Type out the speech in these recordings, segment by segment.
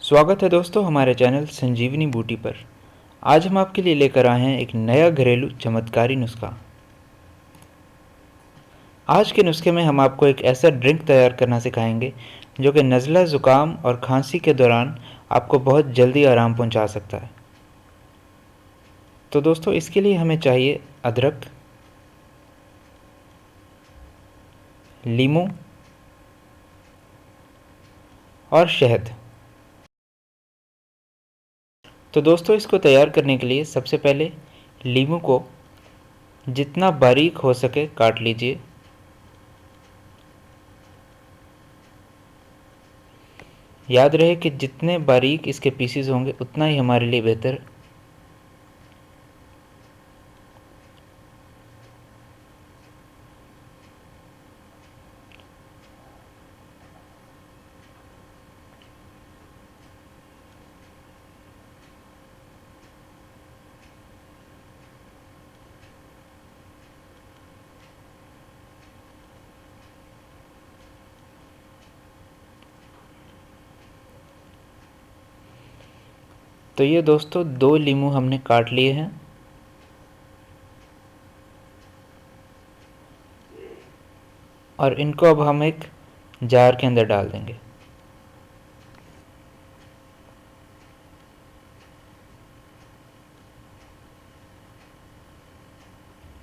स्वागत है दोस्तों हमारे चैनल संजीवनी बूटी पर। आज हम आपके लिए लेकर आए हैं एक नया घरेलू चमत्कारी नुस्खा। आज के नुस्खे में हम आपको एक ऐसा ड्रिंक तैयार करना सिखाएंगे जो कि नज़ला, ज़ुकाम और खांसी के दौरान आपको बहुत जल्दी आराम पहुंचा सकता है। तो दोस्तों इसके लिए हमें चाहिए अदरक, लीमू और शहद। तो दोस्तों इसको तैयार करने के लिए सबसे पहले लीमू को जितना बारीक हो सके काट लीजिए। याद रहे कि जितने बारीक इसके पीसेस होंगे उतना ही हमारे लिए बेहतर। तो ये दोस्तों 2 लीमू हमने काट लिए हैं और इनको अब हम एक जार के अंदर डाल देंगे।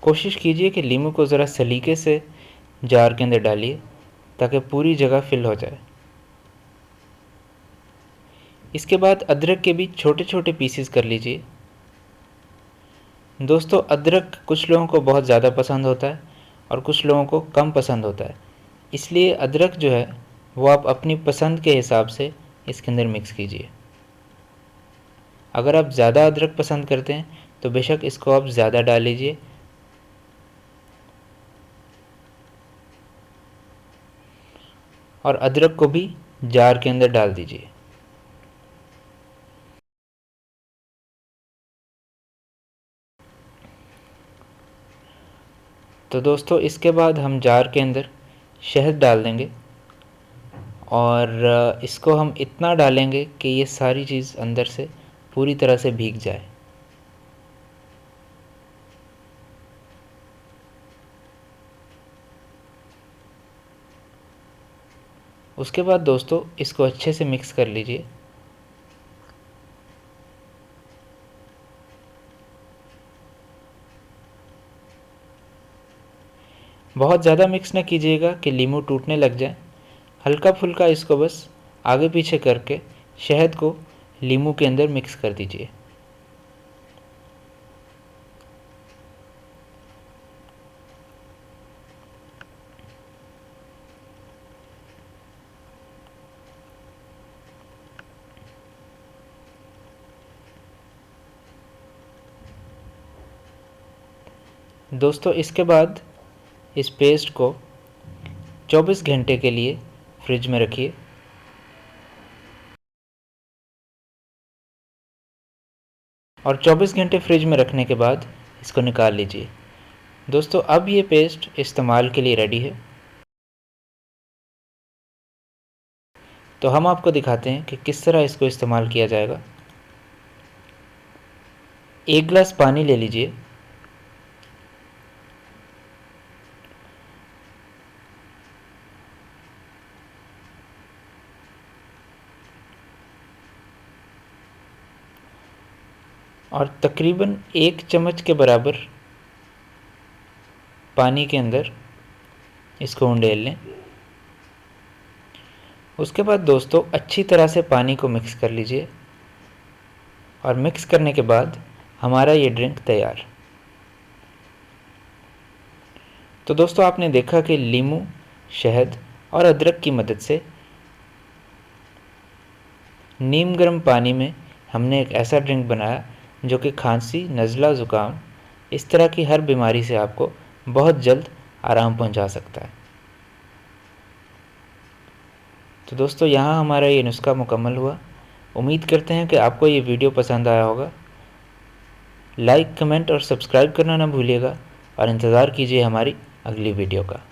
कोशिश कीजिए कि लीमू को ज़रा सलीके से जार के अंदर डालिए ताकि पूरी जगह फिल हो जाए। इसके बाद अदरक के भी छोटे छोटे पीसेस कर लीजिए। दोस्तों अदरक कुछ लोगों को बहुत ज़्यादा पसंद होता है और कुछ लोगों को कम पसंद होता है, इसलिए अदरक जो है वो आप अपनी पसंद के हिसाब से इसके अंदर मिक्स कीजिए। अगर आप ज़्यादा अदरक पसंद करते हैं तो बेशक इसको आप ज़्यादा डाल लीजिए। और अदरक को भी जार के अंदर डाल दीजिए। तो दोस्तों इसके बाद हम जार के अंदर शहद डाल देंगे और इसको हम इतना डालेंगे कि ये सारी चीज़ अंदर से पूरी तरह से भीग जाए। उसके बाद दोस्तों इसको अच्छे से मिक्स कर लीजिए। बहुत ज़्यादा मिक्स न कीजिएगा कि लीमू टूटने लग जाए। हल्का फुल्का इसको बस आगे पीछे करके शहद को लीमू के अंदर मिक्स कर दीजिए। दोस्तों इसके बाद इस पेस्ट को 24 घंटे के लिए फ्रिज में रखिए। और 24 घंटे फ्रिज में रखने के बाद इसको निकाल लीजिए। दोस्तों अब ये पेस्ट इस्तेमाल के लिए रेडी है। तो हम आपको दिखाते हैं कि किस तरह इसको इस्तेमाल किया जाएगा। 1 गिलास पानी ले लीजिए। और तकरीबन 1 चम्मच के बराबर पानी के अंदर इसको उंडेल लें। उसके बाद दोस्तों अच्छी तरह से पानी को मिक्स कर लीजिए और मिक्स करने के बाद हमारा ये ड्रिंक तैयार। तो दोस्तों आपने देखा कि लीमू, शहद और अदरक की मदद से नीम गर्म पानी में हमने एक ऐसा ड्रिंक बनाया जो कि खांसी, नज़ला, ज़ुकाम इस तरह की हर बीमारी से आपको बहुत जल्द आराम पहुंचा सकता है। तो दोस्तों यहाँ हमारा ये नुस्खा मुकम्मल हुआ। उम्मीद करते हैं कि आपको ये वीडियो पसंद आया होगा। लाइक, कमेंट और सब्सक्राइब करना ना भूलिएगा और इंतज़ार कीजिए हमारी अगली वीडियो का।